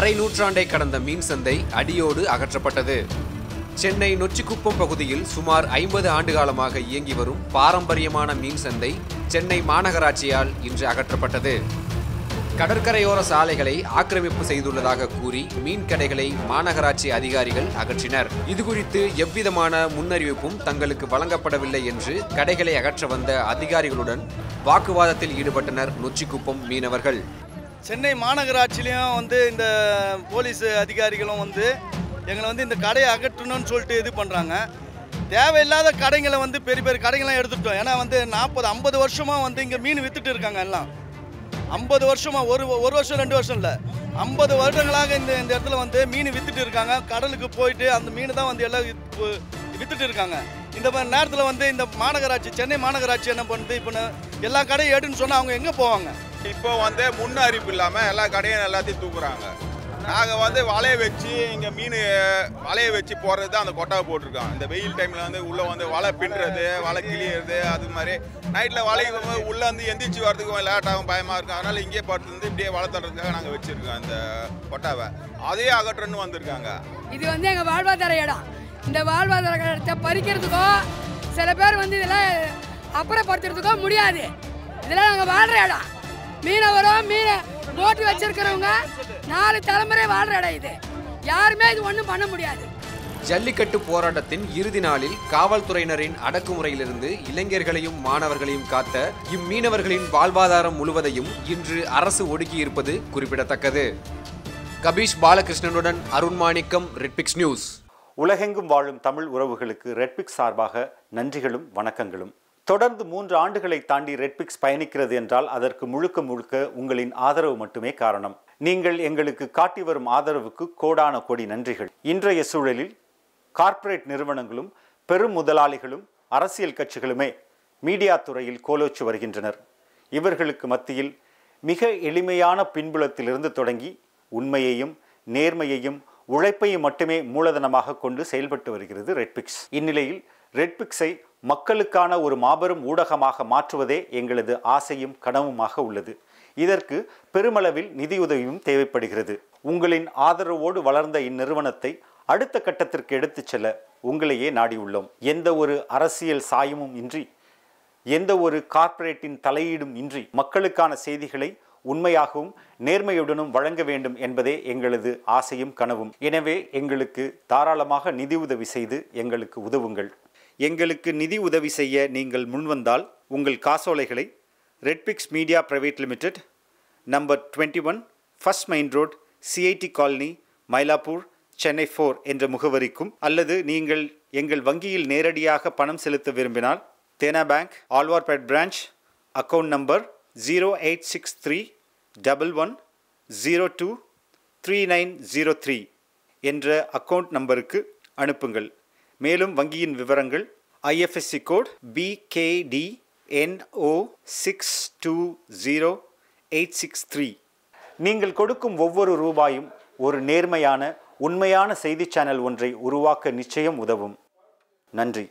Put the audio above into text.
அரை நூற்றாண்டை கடந்த மீன் சந்தை அடியோடு அகற்றப்பட்டது. சென்னை நொச்சிக்குப்பம் பகுதியில் சுமார் 50 ஆண்டு காலமாக இயங்கி வரும் பாரம்பரியமான மீன் சந்தை சென்னை மாநகராட்சியால் இன்று அகற்றப்பட்டது. கடற்கரையோர சாலைகளை ஆக்கிரமிப்பு செய்துள்ளதாக கூறி மீன் கடைகளை மாநகராட்சி அதிகாரிகள் அகற்றினர். இதுகுறித்து எவ்விதமான முன்னறிவிப்பும் தங்களுக்கு வழங்கப்படவில்லை என்று கடைகளை அகற்ற வந்த அதிகாரிகளுடன் வாக்குவாதத்தில் ஈடுபட்டனர் நொச்சிக்குப்பம் மீனவர்கள். சென்னை மாநகராட்சியிலையும் இந்த போலீஸ் அதிகாரிகளும் எங்களை இந்த கடையை அகற்றணும்னு சொல்லிட்டு இது பண்ணுறாங்க. தேவையில்லாத கடைங்களை பெரிய பெரிய கடைகள்லாம் எடுத்துட்டோம். ஏன்னா 40-50 வருஷமாக இங்கே மீன் வித்துட்டு இருக்காங்க. எல்லாம் 50 வருஷமாக, ஒரு வருஷம் 2 வருஷம் இல்லை, 50 வருடங்களாக இந்த இடத்துல மீன் வித்துட்டு இருக்காங்க. கடலுக்கு போயிட்டு அந்த மீன் தான் எல்லாம் வித்துட்டு இருக்காங்க. இந்த மாதிரி நேரத்தில் இந்த மாநகராட்சி, சென்னை மாநகராட்சி என்ன பண்ணுது, இப்போ எல்லா கடையும் எடுன்னு சொன்னால் அவங்க எங்கே போவாங்க? இப்போ முன் அறிவிப்பு இல்லாமல் எல்லா கடையும் எல்லாத்தையும் தூக்குறாங்க. நாங்கள் வலையை வச்சு இங்கே மீன் வலையை வச்சு போடுறது தான் அந்த கொட்டாவை போட்டிருக்கோம். இந்த வெயில் டைமில் உள்ளே வலை பின்னுறது, வலை கிளியறது, அது மாதிரி நைட்டில் வலைக்கு உள்ளே எந்திரிச்சு வரதுக்கும் லேட்டாகும், பயமாக இருக்கும். அதனால் இங்கேயே படுத்து இப்படியே வலை தடுறதுக்காக நாங்கள் வச்சுருக்கோம் இந்த கொட்டாவை. அதையே அகற்றன்னு வந்திருக்காங்க. இது எங்கள் வாழ்வாதார இடம். இந்த வாழ்வாதார இடத்தை பறிக்கிறதுக்கோ சில பேர் இதெல்லாம் அப்புறப்படுத்துறதுக்கோ முடியாது. இதெல்லாம் நாங்கள் வாழ்கிற இடம். மீனவரும் மீனை போட்டு வச்சிருக்கிறவங்க 4 தலைமுறை வாழ்ற இடம் இது. யாருமே இது ஒன்றும் பண்ண முடியாது. ஜல்லிக்கட்டு போராட்டத்தின் இறுதி நாளில் காவல்துறையினரின் அடக்குமுறையிலிருந்து இளைஞர்களையும் மாணவர்களையும் காத்த இம்மீனவர்களின் வாழ்வாதாரம் முழுவதையும் இன்று அரசு ஒடுக்கியிருப்பது குறிப்பிடத்தக்கது. கபீஷ் பாலகிருஷ்ணனுடன் அருண்மாணிக்கம், ரெட்பிக்ஸ் நியூஸ். உலகெங்கும் வாழும் தமிழ் உறவுகளுக்கு ரெட்பிக்ஸ் சார்பாக நன்றிகளும் வணக்கங்களும். தொடர்ந்து 3 ஆண்டுகளை தாண்டி ரெட்பிக்ஸ் பயணிக்கிறது என்றால் அதற்கு முழுக்க முழுக்க உங்களின் ஆதரவு மட்டுமே காரணம். நீங்கள் எங்களுக்கு காட்டி வரும் ஆதரவுக்கு கோடான கோடி நன்றிகள். இன்றைய சூழலில் கார்ப்பரேட் நிறுவனங்களும் பெரும் முதலாளிகளும் அரசியல் கட்சிகளுமே மீடியா துறையில் கோலோச்சு வருகின்றனர். இவர்களுக்கு மத்தியில் மிக எளிமையான பின்புலத்திலிருந்து தொடங்கி உண்மையையும் நேர்மையையும் உழைப்பையும் மட்டுமே மூலதனமாக கொண்டு செயல்பட்டு வருகிறது ரெட்பிக்ஸ். இந்நிலையில் ரெட்பிக்ஸை மக்களுக்கான ஒரு மாபெரும் ஊடகமாக மாற்றுவதே எங்களது ஆசையும் கனவுமாக உள்ளது. இதற்கு பெருமளவில் நிதியுதவியும் தேவைப்படுகிறது. உங்களின் ஆதரவோடு வளர்ந்த இந்நிறுவனத்தை அடுத்த கட்டத்திற்கு எடுத்துச் செல்ல உங்களையே நாடியுள்ளோம். எந்த ஒரு அரசியல் சாயமும் இன்றி, எந்த ஒரு கார்ப்பரேட்டின் தலையீடும் இன்றி மக்களுக்கான செய்திகளை உண்மையாகவும் நேர்மையுடனும் வழங்க வேண்டும் என்பதே எங்களது ஆசையும் கனவும். எனவே எங்களுக்கு தாராளமாக நிதியுதவி செய்து எங்களுக்கு உதவுங்கள். எங்களுக்கு நிதி உதவி செய்ய நீங்கள் முன்வந்தால் உங்கள் காசோலைகளை Redpix media private limited, number 21, first main road, CIT colony, Mylapore, Chennai 4 என்ற முகவரிக்கும், அல்லது நீங்கள் எங்கள் வங்கியில் நேரடியாக பணம் செலுத்த விரும்பினால் Dena bank, Alwarpet branch, account number 086311023903 என்ற அக்கவுண்ட் நம்பருக்கு அனுப்புங்கள். மேலும் வங்கியின் விவரங்கள் IFSC கோட் BKDNO620863. நீங்கள் கொடுக்கும் ஒவ்வொரு ரூபாயும் ஒரு நேர்மையான உண்மையான செய்தி சேனல் ஒன்றை உருவாக்க நிச்சயம் உதவும். நன்றி.